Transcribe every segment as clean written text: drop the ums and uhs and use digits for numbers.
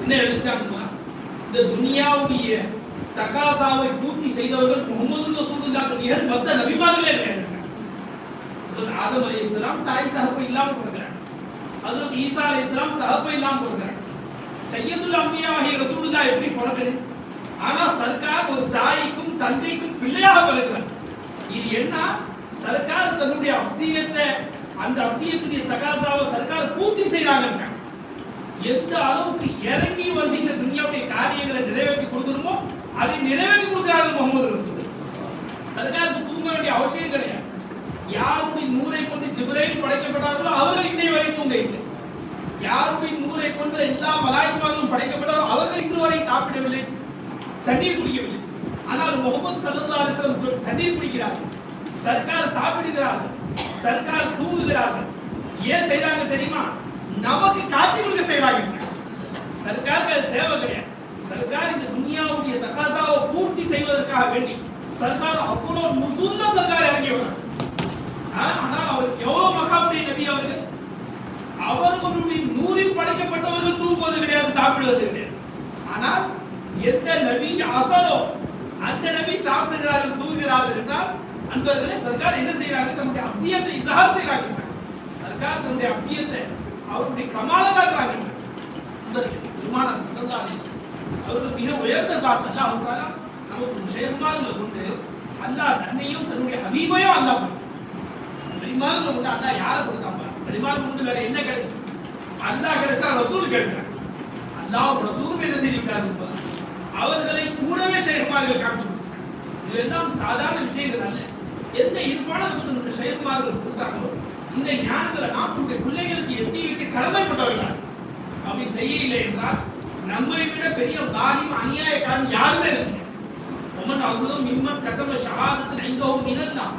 என்ன எழுதிட்டாங்கன்னா, இந்த துனியாவுடைய தகாசாவை பூர்த்தி செய்தவர்கள் முகமது ரசூலுல்லாஹ் நிகர் மற்ற நபிமார்களே கிடையாது. ஹஜ்ரத் ஆதம் அலைஹிஸ்ஸலாம் தாய் தகப்பை இல்லாம பிறக்கிறாங்க. ஹஜ்ரத் ஈசா அலைஹிஸ்ஸலாம் தகப்பை இல்லாம பிறக்கிறாங்க. சையதுல் அன்பியாஹி ரசூலுல்லாஹ் எப்படி பிறக்கிறது? ஆனா சர்க்கார் ஒரு தாய்க்கும் தந்தைக்கும் பிள்ளையாக பிறக்கிறார். இது என்ன? சர்க்கார் தன்னுடைய அப்தியத்தை, அந்த அப்தியத்துடைய தகாசாவை சர்க்கார் பூர்த்தி செய்யறாங்க. எந்த அளவுக்கு இறங்கி வந்து இந்த துன்யாவுடைய காரியங்களை நிறைவேற்றி கொடுக்கணுமோ அதை நிறைவேற்றி கொடுக்கிறார்கள் முகமது ரசூல். சர்க்காருக்கு தூங்க வேண்டிய அவசியம் கிடையாது. யாருடைய நூரை கொண்டு ஜிப்ரீல் படைக்கப்பட்டார்களோ அவர்கள் இன்னை வரை தூங்க இல்லை. யாருடைய நூரை கொண்டு எல்லா மலாயிக்காவும் படைக்கப்பட்டாரோ அவர்கள் இன்று வரை சாப்பிடவில்லை, தண்ணீர் குடிக்கவில்லை. ஆனால் முகமது ஸல்லல்லாஹு அலைஹி வஸல்லம் தண்ணீர் குடிக்கிறார்கள், சர்க்கார் சாப்பிடுகிறார்கள், சர்க்கார் தூங்குகிறார்கள். ஏன் செய்யறாங்க தெரியுமா? நமக்கு காட்டி கொடுக்க செய்யறாங்க. சர்க்காருக்கு அது தேவை கிடையாது. சர்க்கார் இந்த துனியாவுடைய தகாசாவை பூர்த்தி செய்வதற்காக வேண்டி சர்க்கார் அவ்வளோ முசுல்ல சர்க்கார் இறங்கி வராங்க. ஆனால் அவர் எவ்வளவு மகாபுடைய நபி அவர்கள், அவர்களுடைய நூறில் படைக்கப்பட்டவர்கள் தூங்குவது கிடையாது, சாப்பிடுவது கிடையாது. ஆனால் எந்த நபி அசலோ அந்த நபி சாப்பிடுகிறார்கள், தூங்குகிறார்கள் என்றால் அன்பர்களே சர்க்கார் என்ன செய்யறாங்க? தன்னுடைய அப்தியத்தை இஸ்ஹார் செய்யறாங்க. சர்க்கார் தன்னுடைய அப்தியத்தை அவருடைய கமால காட்டுறாங்க. பெருமானார் ஸல்லல்லாஹு அலைஹி வஸல்லம் அவர்கள் மிக உயர்ந்த சாத். அல்லாஹ் தஆலா நமக்கு ஷேக்மார்களை கொண்டு அல்லாஹ் தன்னையும் தன்னுடைய ஹபீபையும் அல்லாஹ் கொடுத்தார். பெருமானார் கொண்டு அல்லாஹ் யாரை கொடுத்தாங்க? பெருமானார் கொண்டு வேற என்ன கிடைச்சது? அல்லாஹ் கிடைச்சா ரசூல் கிடைச்சார். அல்லாஹ் ரசூலும் என்ன செய்திருக்கிறார்? அவர்களை கூடவே ஷேக்மார்கள் காமிச்சு. இதெல்லாம் சாதாரண விஷயங்கள் அல்ல. எந்த இர்ஃபான ஷேக்மார்கள் கொடுத்தாங்களோ இந்த ஞானங்களை நாட்டுடைய பிள்ளைகளுக்கு எத்தி வைக்க கடமைப்பட்டவர்கள். அப்படி செய்யவில்லை என்றால் நம்மை விட பெரிய தாலிம் அநியாயக்காரன் யாருமே இல்லை. ஒமன் அவுதும் மிம்மன் கதம ஷஹாதத்தின் ஐந்தவும் மினல்லாம்.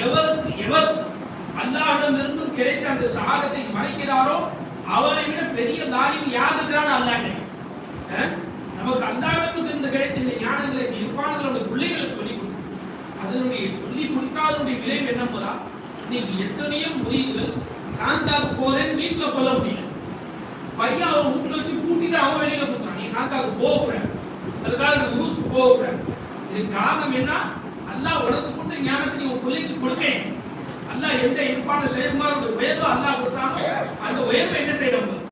எவர் அல்லாஹ்விடம் இருந்தும் கிடைத்த அந்த ஷஹாதத்தை மறைக்கிறாரோ அவரை விட பெரிய தாலிம் யார் இருக்கிறான்னு அல்லாஹ் நமக்கு அல்லாஹ்விடத்தில் இருந்து கிடைத்த இந்த ஞானங்களை இந்த இர்ஃபான்களுடைய பிள்ளைகளுக்கு சொல்லிக் கொடுக்கும். அதனுடைய சொல்லி கொடுக்காதனுடைய விளைவு என்ன போதா? இன்னைக்கு எத்தனையோ முரீதுகள் காந்தாக்கு போறேன்னு வீட்டுல சொல்ல முடியல. பையன் அவன் வீட்டுல வச்சு கூட்டிட்டு அவன் வெளியில சொல்றான், நீ காந்தாக்கு போகக்கூடாது, சர்க்காருக்கு குருசுக்கு போகக்கூடாது. இது காரணம் என்ன? அல்லாஹ் உனக்கு கொடுத்த ஞானத்தை நீ உன் பிள்ளைக்கு கொடுக்கேன். அல்லாஹ் எந்த இர்ஃபான ஷேக்மாருடைய உயர்வு அல்லாஹ் கொடுத்தானோ அந்த உயர்வை என்ன செய்யணும்?